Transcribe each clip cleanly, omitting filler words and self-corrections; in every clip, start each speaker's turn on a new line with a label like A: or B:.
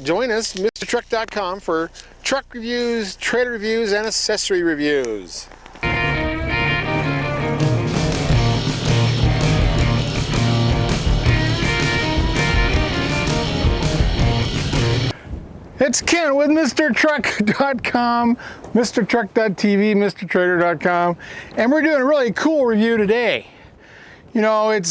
A: Join us, MrTruck.com, for truck reviews, trailer reviews, and accessory reviews. It's Ken with MrTruck.com, MrTruck.tv, MrTrader.com, and we're doing a really cool review today. You know, I've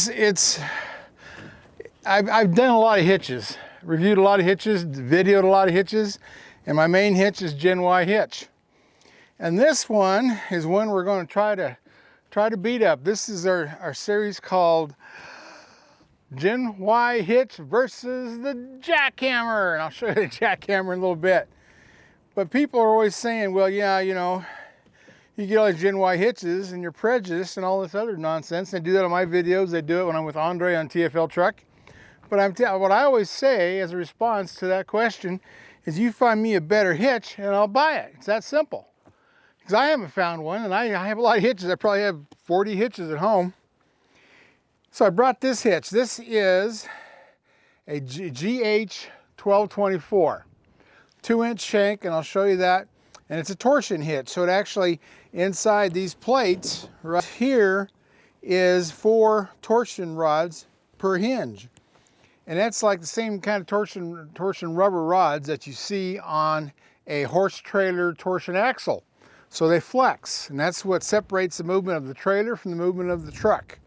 A: done a lot of hitches, reviewed a lot of hitches, videoed a lot of hitches, and my main hitch is Gen Y hitch. And this one is one we're going to try to beat up. This is our series called Gen Y hitch versus the jackhammer, and I'll show you the jackhammer in a little bit. But people are always saying, well, yeah, you know, you get all these Gen Y hitches and you're prejudiced and all this other nonsense. They do that on my videos. They do it when I'm with Andre on TFL Truck. But what I always say as a response to that question is, you find me a better hitch and I'll buy it. It's that simple. Because I haven't found one, and I have a lot of hitches. I probably have 40 hitches at home. So I brought this hitch. This is a GH 1224, 2-inch shank, and I'll show you that. And it's a torsion hitch. So it actually, inside these plates right here, is 4 torsion rods per hinge. And that's like the same kind of torsion rubber rods that you see on a horse trailer torsion axle. So they flex, and that's what separates the movement of the trailer from the movement of the truck,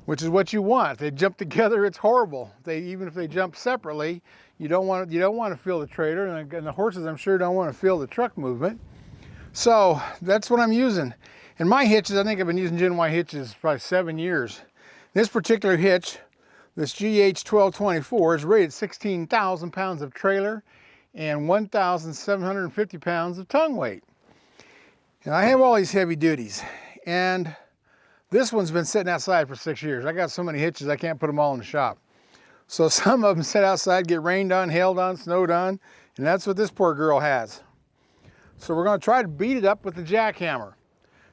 A: which is what you want. If they jump together, it's horrible. Even if they jump separately, you don't want to feel the trailer, and the horses, I'm sure, don't want to feel the truck movement. So that's what I'm using. And my hitches, I think I've been using Gen Y hitches probably 7 years. This particular hitch, this GH 1224, is rated 16,000 pounds of trailer and 1,750 pounds of tongue weight. And I have all these heavy duties, and this one's been sitting outside for 6 years. I got so many hitches, I can't put them all in the shop. So some of them sit outside, get rained on, hailed on, snowed on, and that's what this poor girl has. So we're going to try to beat it up with the jackhammer.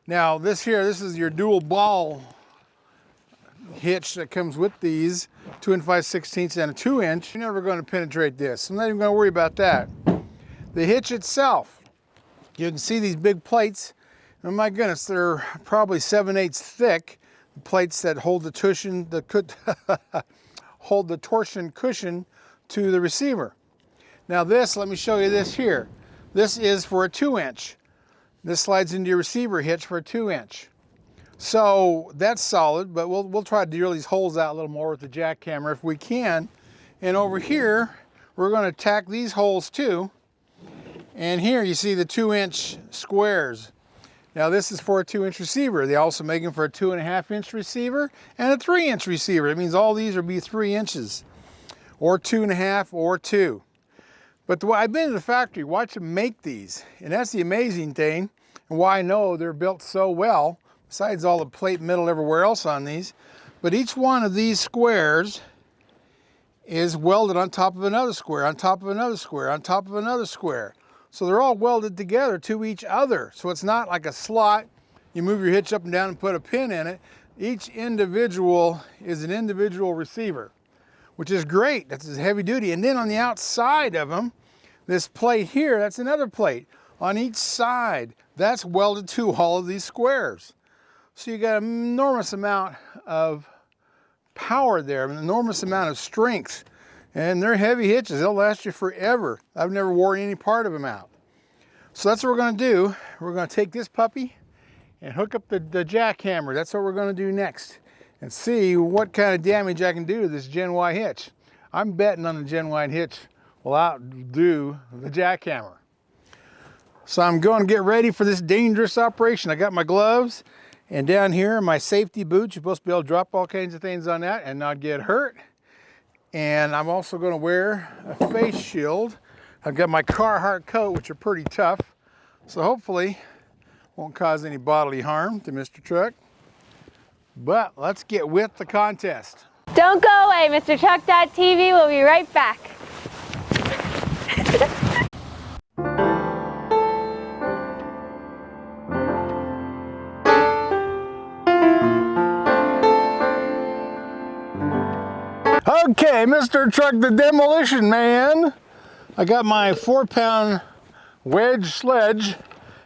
A: Now this is your dual ball hitch that comes with these 2 5/16 and a 2-inch. You're never going to penetrate this. I'm not even going to worry about that. The hitch itself, you can see these big plates. Oh my goodness, they're probably 7/8 thick. The plates that hold the torsion, hold the torsion cushion to the receiver. Now this, let me show you this here. This is for a 2-inch. This slides into your receiver hitch for a 2-inch. So that's solid, but we'll try to drill these holes out a little more with the jackhammer if we can. And over here, we're going to tack these holes too. And here you see the 2-inch squares. Now this is for a 2-inch receiver. They also make them for a 2.5-inch receiver and a 3-inch receiver. It means all these will be 3 inches, or 2.5, or 2. But I've been to the factory, watch them make these, and that's the amazing thing, and why I know they're built so well, besides all the plate metal everywhere else on these. But each one of these squares is welded on top of another square, on top of another square, on top of another square. So they're all welded together to each other. So it's not like a slot, you move your hitch up and down and put a pin in it. Each individual is an individual receiver, which is great. That's heavy duty. And then on the outside of them, this plate here, that's another plate. On each side, that's welded to all of these squares. So you got an enormous amount of power there, an enormous amount of strength. And they're heavy hitches, they'll last you forever. I've never worn any part of them out. So that's what we're gonna do. We're gonna take this puppy and hook up the jackhammer. That's what we're gonna do next, and see what kind of damage I can do to this Gen Y hitch. I'm betting on the Gen Y hitch will outdo the jackhammer. So I'm going to get ready for this dangerous operation. I got my gloves, and down here my safety boots. You're supposed to be able to drop all kinds of things on that and not get hurt. And I'm also going to wear a face shield. I've got my Carhartt coat, which are pretty tough, so hopefully won't cause any bodily harm to Mr. Truck. But let's get with the contest.
B: Don't go away, MrTruck.tv. We'll be right back.
A: Okay, Mr. Truck, the Demolition Man, I got my 4-pound wedge sledge,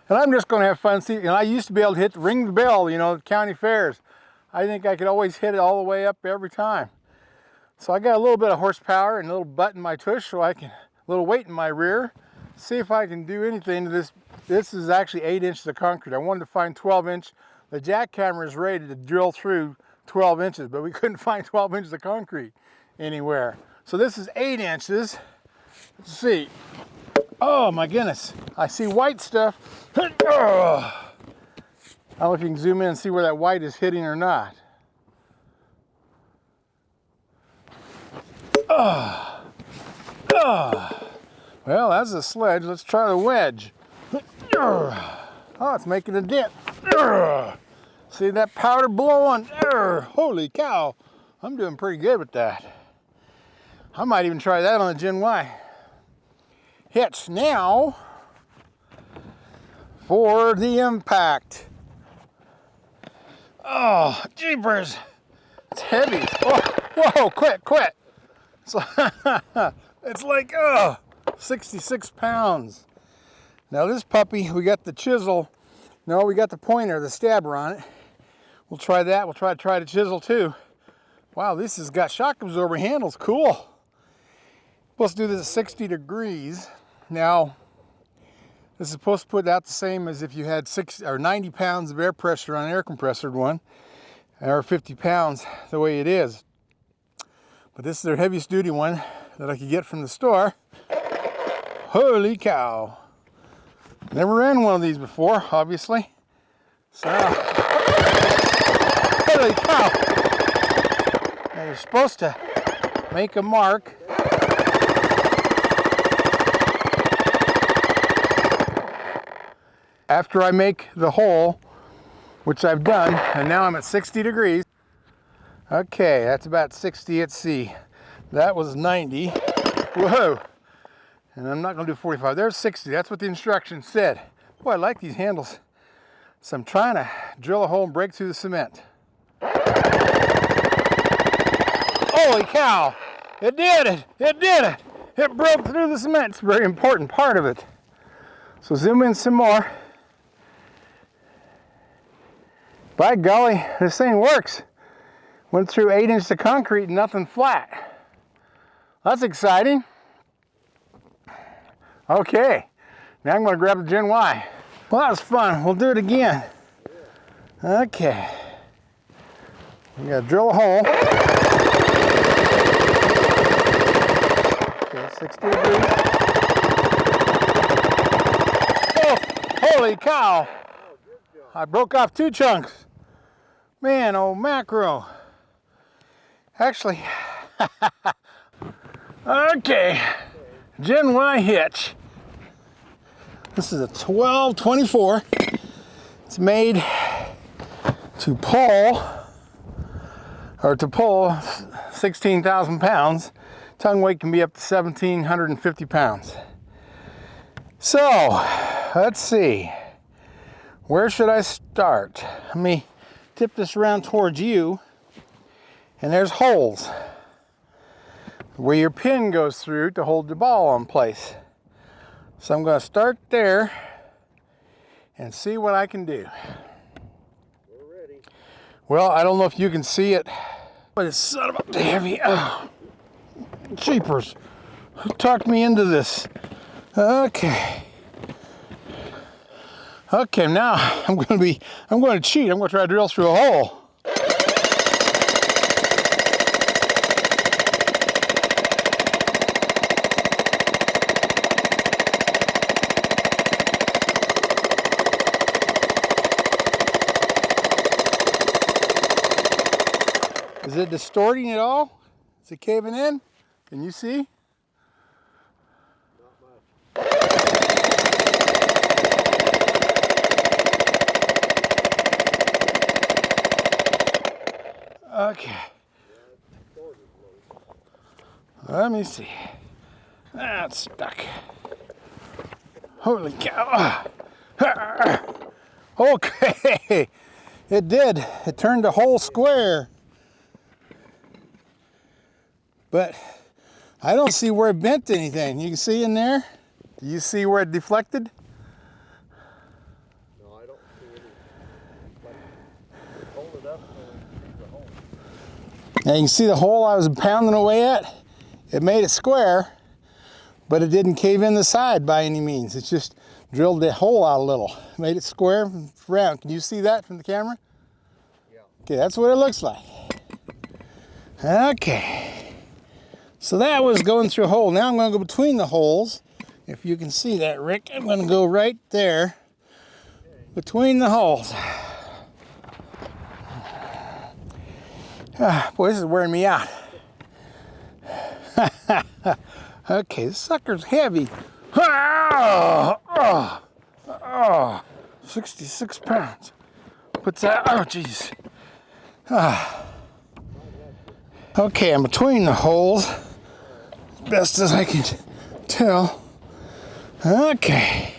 A: and I'm just going to have fun. See, and I used to be able to ring the bell, you know, at county fairs. I think I could always hit it all the way up every time. So I got a little bit of horsepower and a little butt in my tush, so I can, a little weight in my rear. See if I can do anything to this. This is actually 8 inches of concrete. I wanted to find 12-inch. The jackhammer is rated to drill through 12 inches, but we couldn't find 12 inches of concrete anywhere. So this is 8 inches. Let's see. Oh my goodness. I see white stuff. I don't know if you can zoom in and see where that white is hitting or not. Well, that's a sledge. Let's try the wedge. Oh, it's making a dent. See that powder blowing? Holy cow. I'm doing pretty good with that. I might even try that on the Gen Y. Hitch. Now for the impact. Oh, jeepers. It's heavy. Oh, whoa, quit. So, it's like, 66 pounds. Now this puppy, we got the chisel. No, we got the pointer, the stabber on it. We'll try that. We'll try the chisel too. Wow, this has got shock absorber handles. Cool. Supposed to do this at 60 degrees. Now, this is supposed to put out the same as if you had 60 or 90 pounds of air pressure on an air compressor one, or 50 pounds the way it is. But this is their heaviest duty one that I could get from the store. Holy cow. Never ran one of these before, obviously. So, holy cow. Now you're supposed to make a mark. After I make the hole, which I've done, and now I'm at 60 degrees. Okay, that's about 60 at sea. That was 90. Whoa. And I'm not gonna do 45. There's 60, that's what the instructions said. Boy, I like these handles. So I'm trying to drill a hole and break through the cement. Holy cow, it did it, It broke through the cement. It's a very important part of it. So zoom in some more. By golly, this thing works. Went through 8 inches of concrete and nothing flat. That's exciting. Okay, now I'm gonna grab the Gen Y. Well, that was fun. We'll do it again. Okay. We gotta drill a hole. Okay, 60 degrees. Oh, holy cow. I broke off 2 chunks. Man, oh macro. Actually, okay, Gen Y hitch. This is a 1224. It's made to pull 16,000 pounds. Tongue weight can be up to 1,750 pounds. So, let's see. Where should I start? Let me tip this around towards you. And there's holes where your pin goes through to hold the ball in place. So I'm going to start there and see what I can do.
C: We're ready.
A: Well, I don't know if you can see it, but it's son of a heavy. Oh, jeepers. Who talked me into this? Okay. Okay, now I'm going to cheat. I'm going to try to drill through a hole. Is it distorting at all? Is it caving in? Can you see?
C: Not much.
A: Okay. Let me see. That's stuck. Holy cow. Okay. It did. It turned the whole square. But I don't see where it bent anything. You can see in there? Do you see where it deflected?
C: No, I don't see any. But hold it up so we can see the hole.
A: Now you can see the hole I was pounding away at. It made it square, but it didn't cave in the side by any means. It's just drilled the hole out a little. Made it square and round. Can you see that from the camera?
C: Yeah.
A: Okay, that's what it looks like. Okay. So that was going through a hole. Now I'm going to go between the holes. If you can see that, Rick, I'm going to go right there between the holes. Ah, boy, this is wearing me out. Okay, this sucker's heavy. 66 pounds. What's that? Oh, jeez. Okay, I'm between the holes, best as I can tell. Okay.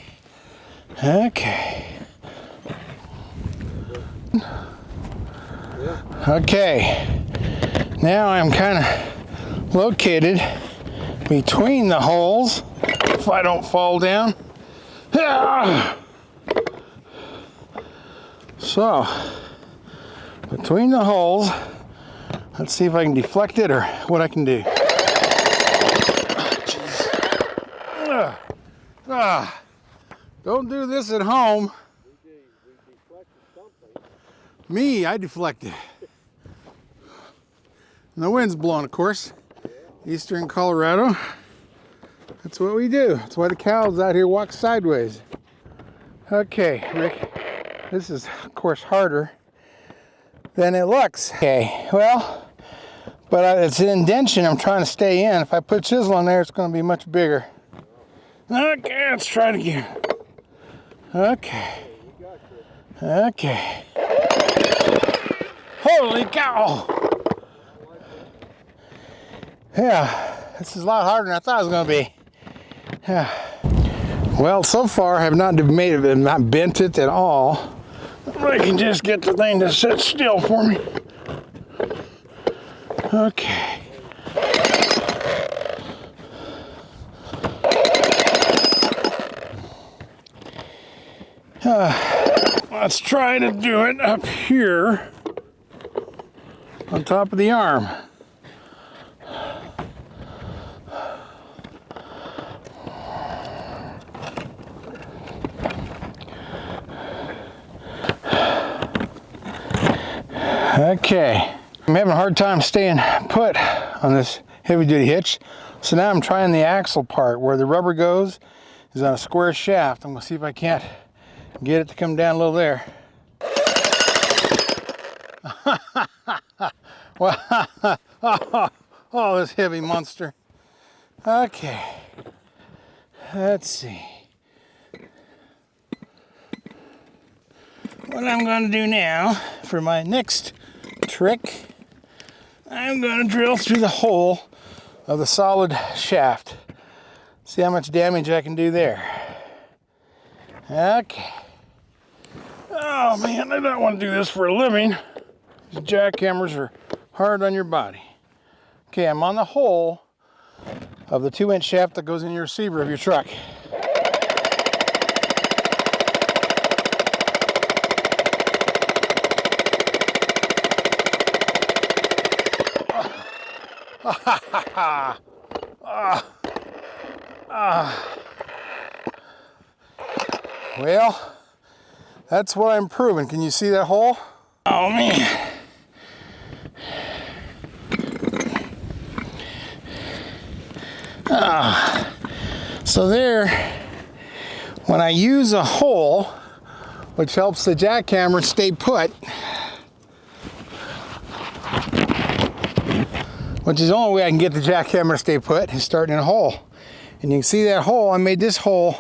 A: Okay. Now I'm kind of located between the holes, if I don't fall down. So, between the holes, let's see if I can deflect it or what I can do. Don't do this at home.
C: We deflected something.
A: Me, I deflected. And the wind's blowing, of course. Eastern Colorado. That's what we do. That's why the cows out here walk sideways. Okay, Rick. This is, of course, harder than it looks. Okay, well, but it's an indention I'm trying to stay in. If I put chisel on there, it's going to be much bigger. Okay, let's try it again. Okay. Holy cow! Yeah, this is a lot harder than I thought it was going to be. Yeah. Well, so far I have not bent it at all. I can just get the thing to sit still for me. Okay. Let's try to do it up here on top of the arm. Okay, I'm having a hard time staying put on this heavy-duty hitch, so now I'm trying the axle part where the rubber goes is on a square shaft. I'm gonna see if I can't get it to come down a little there. Well, oh, this heavy monster. Okay, let's see. What I'm gonna do now for my next trick, I'm going to drill through the hole of the solid shaft. See how much damage I can do there. Okay. Oh man, I don't want to do this for a living. These jackhammers are hard on your body. Okay, I'm on the hole of the 2-inch shaft that goes in your receiver of your truck. Well, that's what I'm proving. Can you see that hole? Oh man. So there, when I use a hole, which helps the jackhammer stay put, which is the only way I can get the jackhammer to stay put, is starting in a hole. And you can see that hole, I made this hole,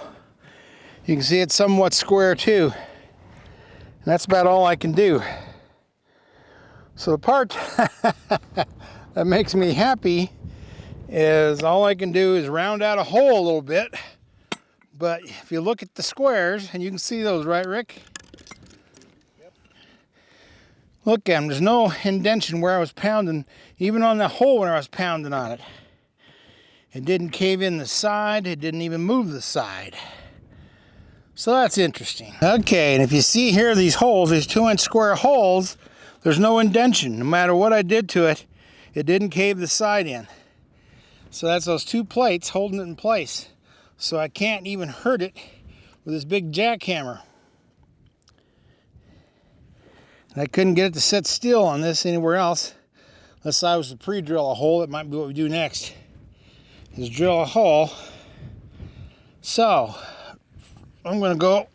A: you can see it's somewhat square too. And that's about all I can do. So the part that makes me happy is all I can do is round out a hole a little bit. But if you look at the squares, and you can see those, right, Rick?
C: Yep.
A: Look at them, there's no indentation where I was pounding, even on the hole when I was pounding on it. It didn't cave in the side. It didn't even move the side. So that's interesting. Okay, and if you see here these holes, these 2-inch square holes, there's no indentation. No matter what I did to it, it didn't cave the side in. So that's those 2 plates holding it in place. So I can't even hurt it with this big jackhammer. And I couldn't get it to sit still on this anywhere else. Unless I was to pre-drill a hole. It might be what we do next, is drill a hole. So I'm going to go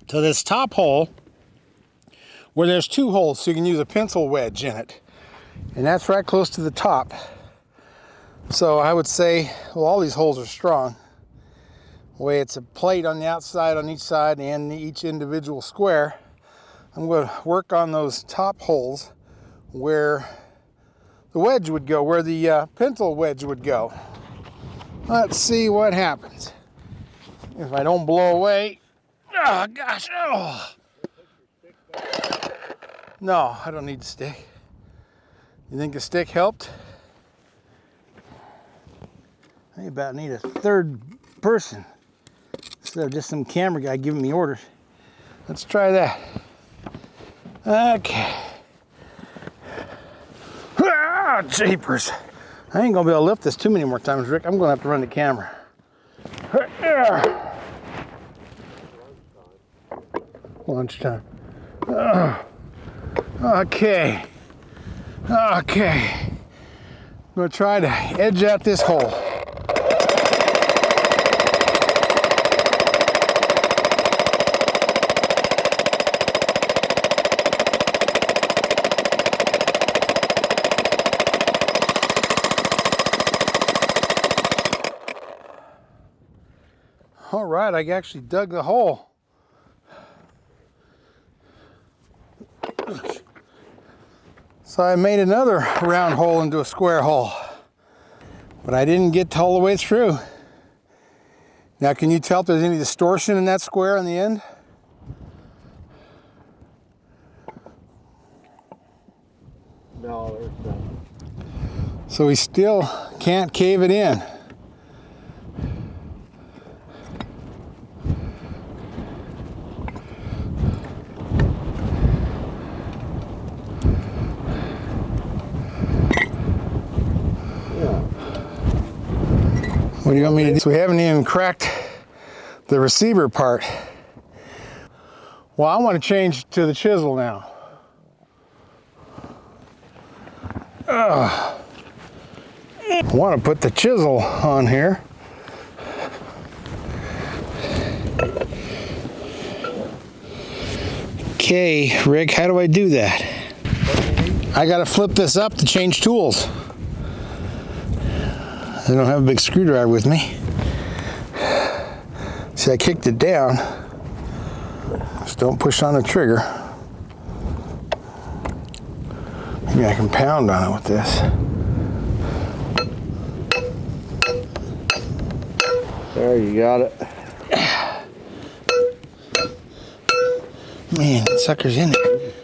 A: to this top hole where there's 2 holes, so you can use a pencil wedge in it. And that's right close to the top. So I would say, well, all these holes are strong. The way it's a plate on the outside on each side and each individual square, I'm going to work on those top holes where the wedge would go, where the pencil wedge would go. Let's see what happens. If I don't blow away. Oh, gosh. Oh. No, I don't need the stick. You think the stick helped? I about need a 3rd person instead of just some camera guy giving me orders. Let's try that. Okay. Ah, jeepers. I ain't gonna be able to lift this too many more times, Rick. I'm gonna have to run the camera. Lunchtime. Okay. Okay. I'm gonna try to edge out this hole. All right, I actually dug the hole. So I made another round hole into a square hole, but I didn't get all the way through. Now, can you tell if there's any distortion in that square on the end?
C: No, there's none.
A: So we still can't cave it in. What do you want me to do? So we haven't even cracked the receiver part. Well, I want to change to the chisel now. I want to put the chisel on here. Okay, Rick, how do I do that? I got to flip this up to change tools. I don't have a big screwdriver with me. See, I kicked it down. Just don't push on the trigger. Maybe I can pound on it with this.
C: There, you got it.
A: Man, that sucker's in it.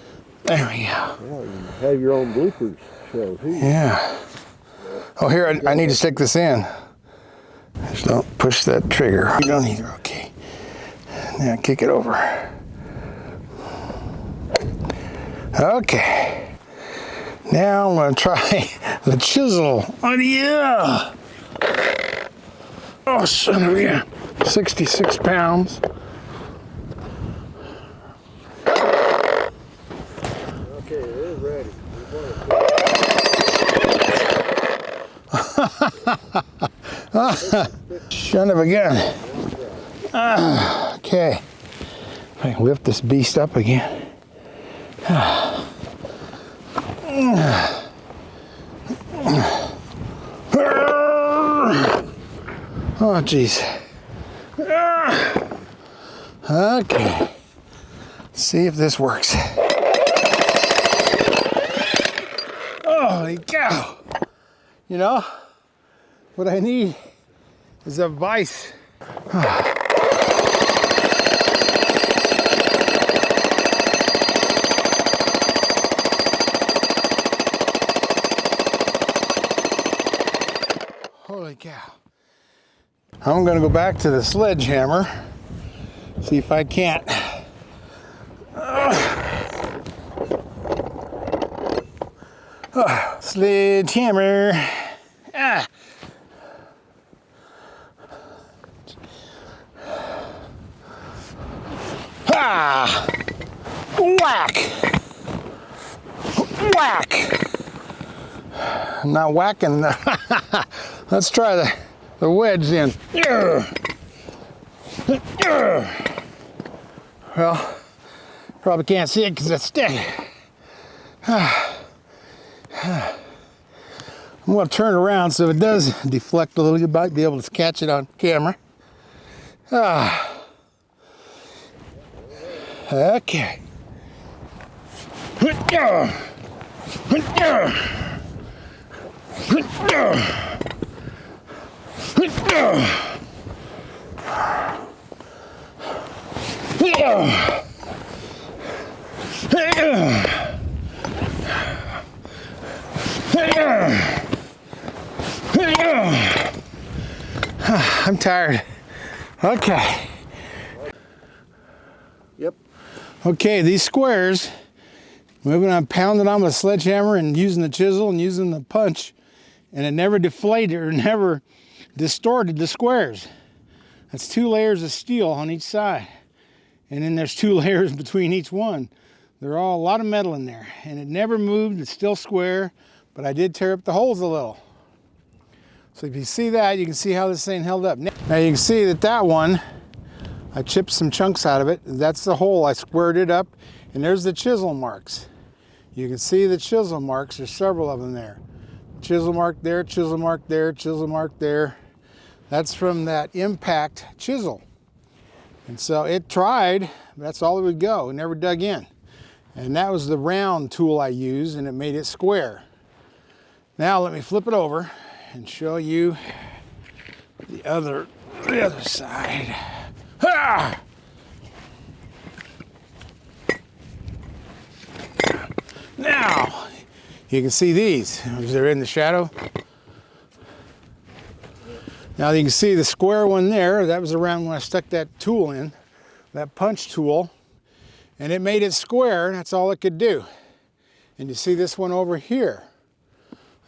A: There we go.
C: Yeah, you have your own bloopers show too.
A: Yeah. Oh, here, I need to stick this in. Just don't push that trigger. You don't either, okay. Now kick it over. Okay. Now I'm gonna try the chisel. Oh, yeah. Oh, son of a gun. 66 pounds.
C: Okay, it is ready.
A: Son of a gun. Okay. If I can lift this beast up again. Oh, geez. Okay. Let's see if this works. Holy cow. You know, what I need is a vise. cow. I'm gonna go back to the sledgehammer, see if I can't. Sledgehammer. Ah. Ah. Whack. Whack. I'm not whacking. Let's try the wedge in. Well, probably can't see it because it's stick. I'm going to turn around so if it does deflect a little, you might be able to catch it on camera. Okay. I'm tired. Okay.
C: Yep.
A: Okay, these squares, I'm pounding on with a sledgehammer and using the chisel and using the punch, and it never deflated or never distorted the squares. That's 2 layers of steel on each side. And then there's 2 layers between each one. They're all a lot of metal in there. And it never moved, it's still square, but I did tear up the holes a little. So if you see that, you can see how this thing held up. Now you can see that one, I chipped some chunks out of it. That's the hole, I squared it up, and there's the chisel marks. You can see the chisel marks, there's several of them there. Chisel mark there, chisel mark there, chisel mark there. That's from that impact chisel. And so it tried, but that's all it would go. It never dug in. And that was the round tool I used, and it made it square. Now let me flip it over and show you the other side. Ah! Now you can see these. They're in the shadow. Now you can see the square one there. That was around when I stuck that tool in, that punch tool, and it made it square. That's all it could do. And you see this one over here.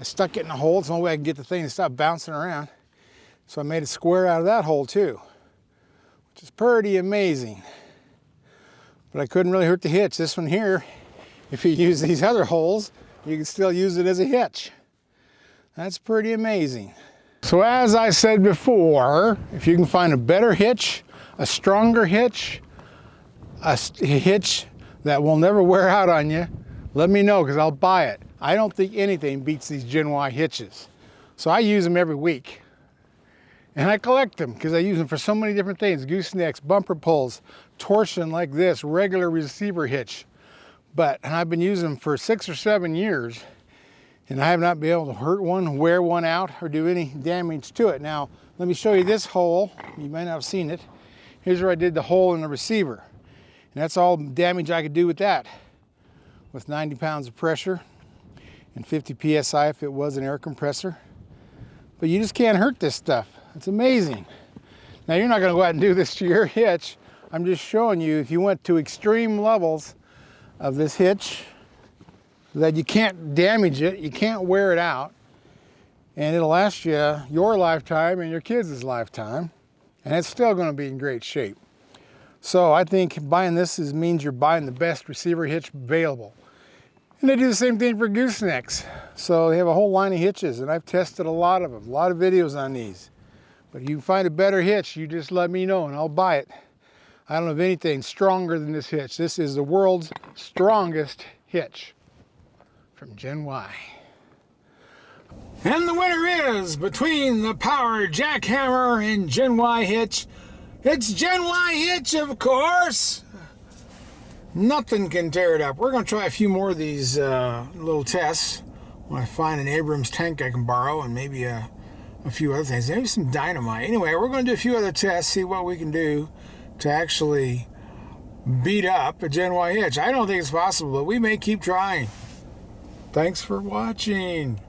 A: I stuck it in a hole. It's the only way I can get the thing to stop bouncing around. So I made a square out of that hole too, which is pretty amazing. But I couldn't really hurt the hitch. This one here, if you use these other holes, you can still use it as a hitch. That's pretty amazing. So as I said before, if you can find a better hitch, a stronger hitch, a hitch that will never wear out on you, let me know because I'll buy it. I don't think anything beats these Gen Y hitches. So I use them every week. And I collect them because I use them for so many different things. Goosenecks, bumper pulls, torsion like this, regular receiver hitch. But I've been using them for 6 or 7 years, and I have not been able to hurt one, wear one out, or do any damage to it. Now, let me show you this hole. You might not have seen it. Here's where I did the hole in the receiver. And that's all damage I could do with that. With 90 pounds of pressure and 50 PSI if it was an air compressor. But you just can't hurt this stuff. It's amazing. Now, you're not gonna go out and do this to your hitch. I'm just showing you if you went to extreme levels of this hitch, that you can't damage it, you can't wear it out, and it'll last you your lifetime and your kids' lifetime, and it's still going to be in great shape. So I think buying this means you're buying the best receiver hitch available. And they do the same thing for goosenecks. So they have a whole line of hitches, and I've tested a lot of them, a lot of videos on these. But if you find a better hitch, you just let me know and I'll buy it. I don't have anything stronger than this hitch. This is the world's strongest hitch from Gen Y. And the winner is, between the Power Jackhammer and Gen Y hitch, it's Gen Y hitch, of course. Nothing can tear it up. We're going to try a few more of these little tests when I find an Abrams tank I can borrow, and maybe a few other things, maybe some dynamite. Anyway, we're going to do a few other tests, see what we can do to actually beat up a Gen Y hitch. I don't think it's possible, but we may keep trying. Thanks for watching.